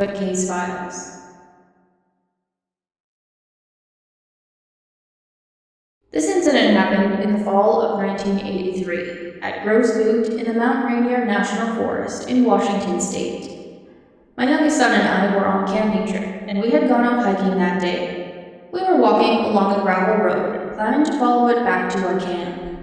Case Files. This incident happened in the fall of 1983 at Gross Boot in the Mount Rainier National Forest in Washington State. My youngest son and I were on a camping trip, and we had gone out hiking that day. We were walking along a gravel road, planning to follow it back to our camp.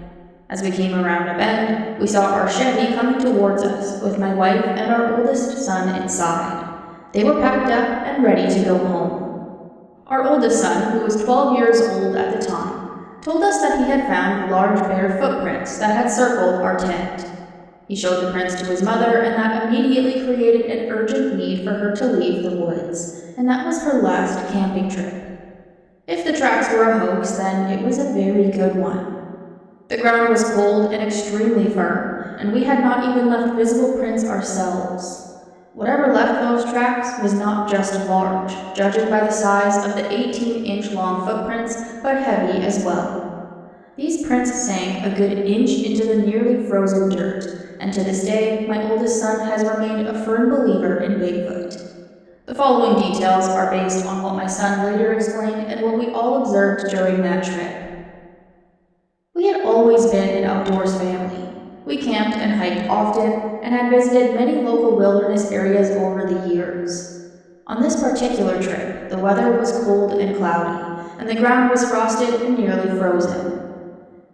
As we came around a bend, we saw our Chevy coming towards us, with my wife and our oldest son inside. They were packed up and ready to go home. Our oldest son, who was 12 years old at the time, told us that he had found large bare footprints that had circled our tent. He showed the prints to his mother, and that immediately created an urgent need for her to leave the woods, and that was her last camping trip. If the tracks were a hoax, then it was a very good one. The ground was cold and extremely firm, and we had not even left visible prints ourselves. Whatever left those tracks was not just large, judging by the size of the 18-inch long footprints, but heavy as well. These prints sank a good inch into the nearly frozen dirt, and to this day, my oldest son has remained a firm believer in Bigfoot. The following details are based on what my son later explained and what we all observed during that trip. We had always been an outdoors family. We camped and hiked often and had visited many local wilderness areas over the years. On this particular trip, the weather was cold and cloudy, and the ground was frosted and nearly frozen.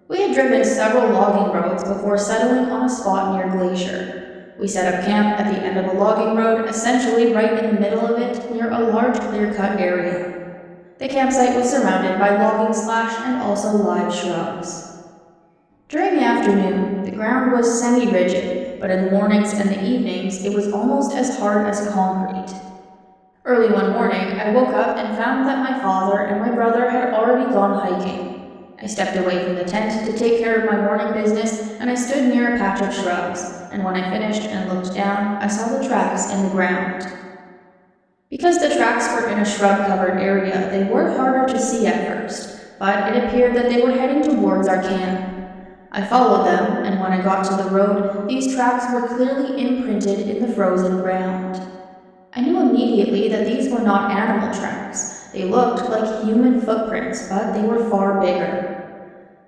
We had driven several logging roads before settling on a spot near Glacier. We set up camp at the end of a logging road, essentially right in the middle of it, near a large clear-cut area. The campsite was surrounded by logging and also live shrubs. During the afternoon, the ground was semi-rigid, but in the mornings and the evenings, it was almost as hard as concrete. Early one morning, I woke up and found that my father and my brother had already gone hiking. I stepped away from the tent to take care of my morning business, and I stood near a patch of shrubs, and when I finished and looked down, I saw the tracks in the ground. Because the tracks were in a shrub-covered area, they were harder to see at first, but it appeared that they were heading towards our camp. I followed them, and when I got to the road, these tracks were clearly imprinted in the frozen ground. I knew immediately that these were not animal tracks. They looked like human footprints, but they were far bigger.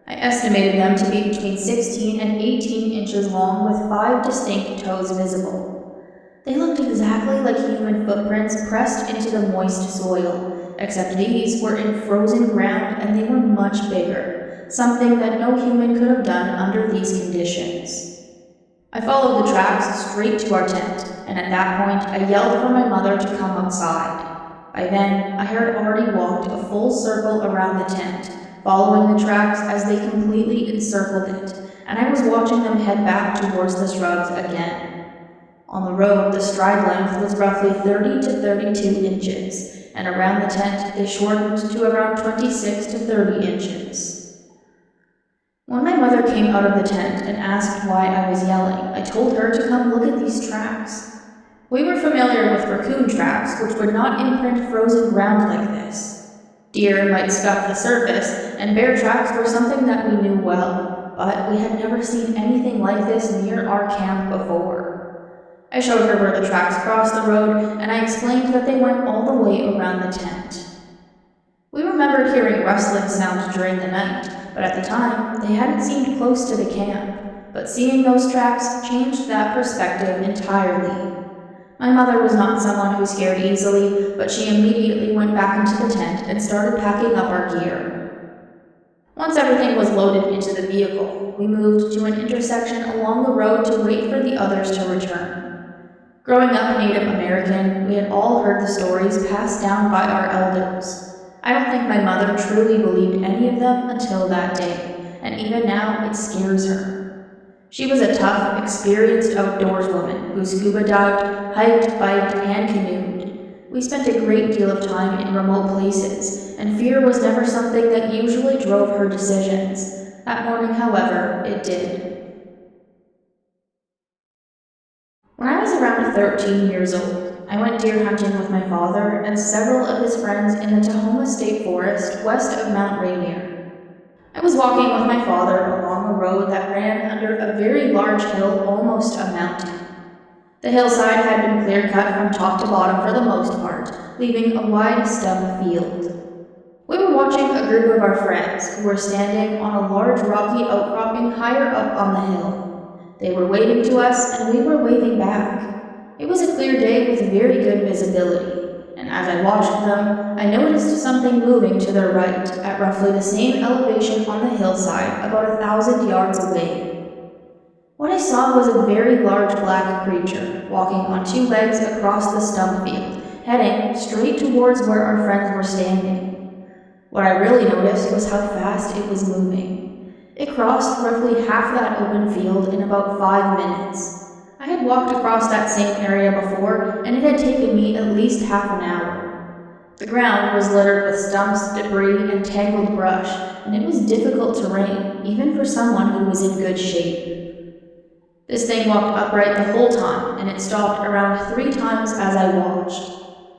I estimated them to be between 16 and 18 inches long, with 5 distinct toes visible. They looked exactly like human footprints pressed into the moist soil, except these were in frozen ground and they were much bigger. Something that no human could have done under these conditions. I followed the tracks straight to our tent, and at that point I yelled for my mother to come outside. By then, I had already walked a full circle around the tent, following the tracks as they completely encircled it, and I was watching them head back towards the shrubs again. On the road, the stride length was roughly 30 to 32 inches, and around the tent they shortened to around 26 to 30 inches. When my mother came out of the tent and asked why I was yelling, I told her to come look at these tracks. We were familiar with raccoon tracks, which would not imprint frozen ground like this. Deer might scuff the surface, and bear tracks were something that we knew well, but we had never seen anything like this near our camp before. I showed her where the tracks crossed the road, and I explained that they went all the way around the tent. We remembered hearing rustling sounds during the night, but at the time, they hadn't seemed close to the camp, but seeing those tracks changed that perspective entirely. My mother was not someone who scared easily, but she immediately went back into the tent and started packing up our gear. Once everything was loaded into the vehicle, we moved to an intersection along the road to wait for the others to return. Growing up Native American, we had all heard the stories passed down by our elders. I don't think my mother truly believed any of them until that day, and even now it scares her. She was a tough, experienced outdoorswoman who scuba dived, hiked, biked, and canoed. We spent a great deal of time in remote places, and fear was never something that usually drove her decisions. That morning, however, it did. When I was around 13 years old, I went deer hunting with my father and several of his friends in the Tahoma State Forest west of Mount Rainier. I was walking with my father along a road that ran under a very large hill, almost a mountain. The hillside had been clear-cut from top to bottom for the most part, leaving a wide stump field. We were watching a group of our friends who were standing on a large rocky outcropping higher up on the hill. They were waving to us, and we were waving back. It was a clear day with very good visibility, and as I watched them, I noticed something moving to their right at roughly the same elevation on the hillside about 1,000 yards away. What I saw was a very large black creature walking on 2 legs across the stump field, heading straight towards where our friends were standing. What I really noticed was how fast it was moving. It crossed roughly half that open field in about 5 minutes. I had walked across that same area before, and it had taken me at least half an hour. The ground was littered with stumps, debris, and tangled brush, and it was difficult terrain, even for someone who was in good shape. This thing walked upright the whole time, and it stopped around 3 times as I watched.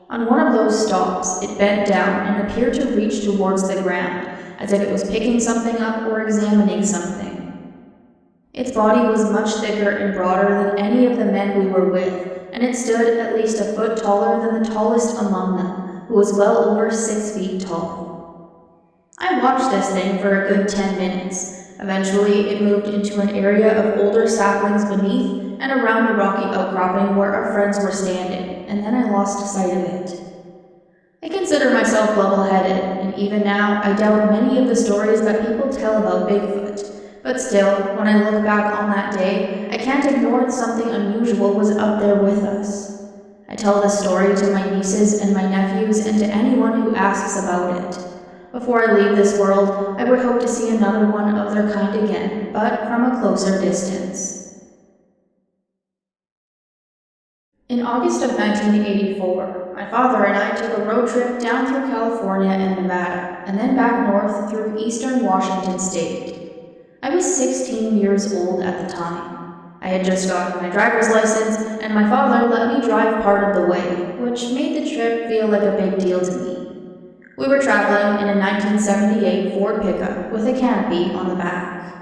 On one of those stops, it bent down and appeared to reach towards the ground, as if it was picking something up or examining something. Its body was much thicker and broader than any of the men we were with, and it stood at least a foot taller than the tallest among them, who was well over 6 feet tall. I watched this thing for a good 10 minutes. Eventually, it moved into an area of older saplings beneath and around the rocky outcropping where our friends were standing, and then I lost sight of it. I consider myself level-headed, and even now, I doubt many of the stories that people tell about Bigfoot. But still, when I look back on that day, I can't ignore that something unusual was up there with us. I tell this story to my nieces and my nephews and to anyone who asks about it. Before I leave this world, I would hope to see another one of their kind again, but from a closer distance. In August of 1984, my father and I took a road trip down through California and Nevada, and then back north through eastern Washington state. I was 16 years old at the time. I had just gotten my driver's license, and my father let me drive part of the way, which made the trip feel like a big deal to me. We were traveling in a 1978 Ford pickup with a canopy on the back.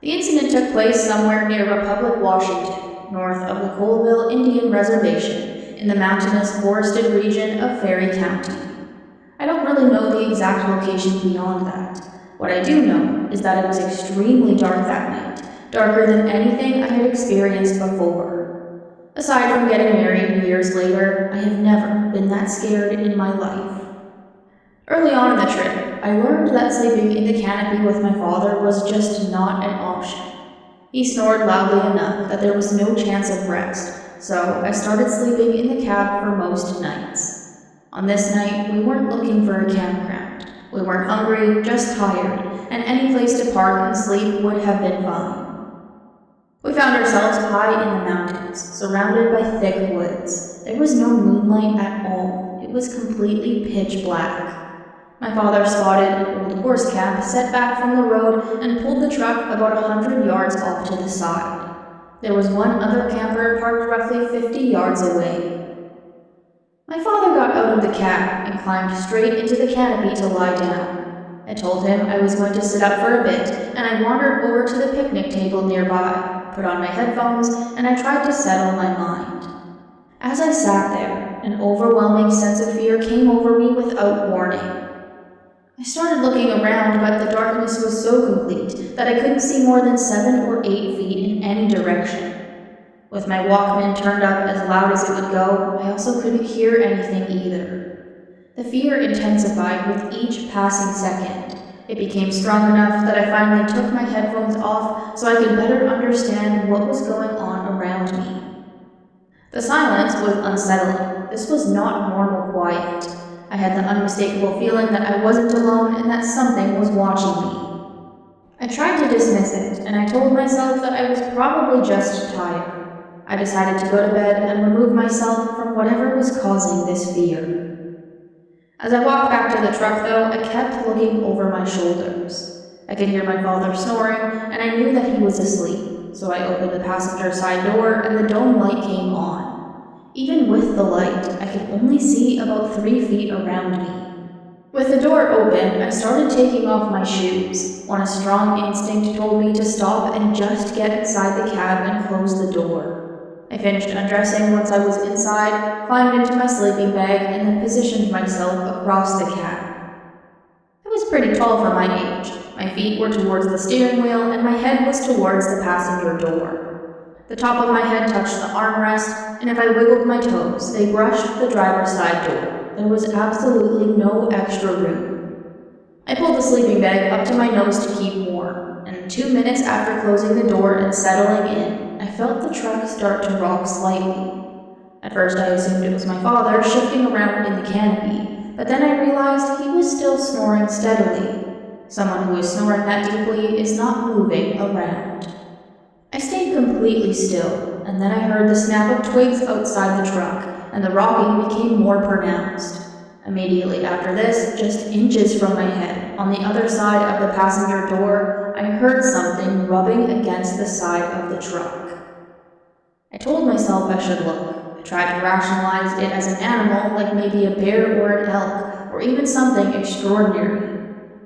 The incident took place somewhere near Republic, Washington, north of the Colville Indian Reservation in the mountainous forested region of Ferry County. I don't really know the exact location beyond that. What I do know is that it was extremely dark that night, darker than anything I had experienced before. Aside from getting married years later, I have never been that scared in my life. Early on in the trip, I learned that sleeping in the canopy with my father was just not an option. He snored loudly enough that there was no chance of rest, so I started sleeping in the cab for most nights. On this night, we weren't looking for a campground. We weren't hungry, just tired, and any place to park and sleep would have been fine. We found ourselves high in the mountains, surrounded by thick woods. There was no moonlight at all. It was completely pitch black. My father spotted an old horse camp set back from the road and pulled the truck about 100 yards off to the side. There was one other camper parked roughly 50 yards away. My father got out of the cab and climbed straight into the canopy to lie down. I told him I was going to sit up for a bit, and I wandered over to the picnic table nearby, put on my headphones, and I tried to settle my mind. As I sat there, an overwhelming sense of fear came over me without warning. I started looking around, but the darkness was so complete that I couldn't see more than 7 or 8 feet in any direction. With my Walkman turned up as loud as it would go, I also couldn't hear anything either. The fear intensified with each passing second. It became strong enough that I finally took my headphones off so I could better understand what was going on around me. The silence was unsettling. This was not normal quiet. I had the unmistakable feeling that I wasn't alone and that something was watching me. I tried to dismiss it, and I told myself that I was probably just tired. I decided to go to bed and remove myself from whatever was causing this fear. As I walked back to the truck, though, I kept looking over my shoulders. I could hear my father snoring, and I knew that he was asleep, so I opened the passenger side door and the dome light came on. Even with the light, I could only see about 3 feet around me. With the door open, I started taking off my shoes, when a strong instinct told me to stop and just get inside the cab and close the door. I finished undressing once I was inside, climbed into my sleeping bag, and then positioned myself across the cab. I was pretty tall for my age. My feet were towards the steering wheel, and my head was towards the passenger door. The top of my head touched the armrest, and if I wiggled my toes, they brushed the driver's side door. There was absolutely no extra room. I pulled the sleeping bag up to my nose to keep warm, and 2 minutes after closing the door and settling in, I felt the truck start to rock slightly. At first I assumed it was my father shifting around in the canopy, but then I realized he was still snoring steadily. Someone who is snoring that deeply is not moving around. I stayed completely still, and then I heard the snap of twigs outside the truck, and the rocking became more pronounced. Immediately after this, just inches from my head, on the other side of the passenger door, I heard something rubbing against the side of the truck. I told myself I should look. I tried to rationalize it as an animal, like maybe a bear or an elk, or even something extraordinary.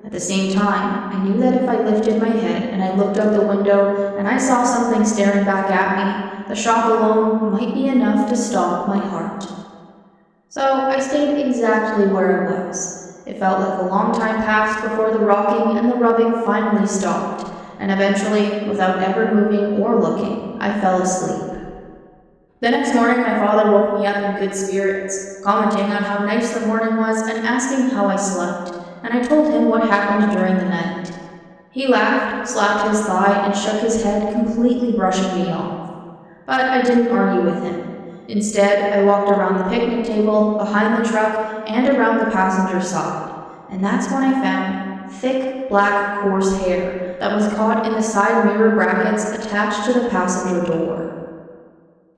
At the same time, I knew that if I lifted my head and I looked out the window and I saw something staring back at me, the shock alone might be enough to stop my heart. So I stayed exactly where I was. It felt like a long time passed before the rocking and the rubbing finally stopped, and eventually, without ever moving or looking, I fell asleep. The next morning, my father woke me up in good spirits, commenting on how nice the morning was and asking how I slept, and I told him what happened during the night. He laughed, slapped his thigh, and shook his head, completely brushing me off. But I didn't argue with him. Instead, I walked around the picnic table, behind the truck, and around the passenger side, and that's when I found thick, black, coarse hair that was caught in the side mirror brackets attached to the passenger door.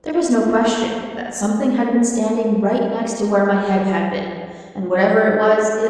There was no question that something had been standing right next to where my head had been, and whatever it was,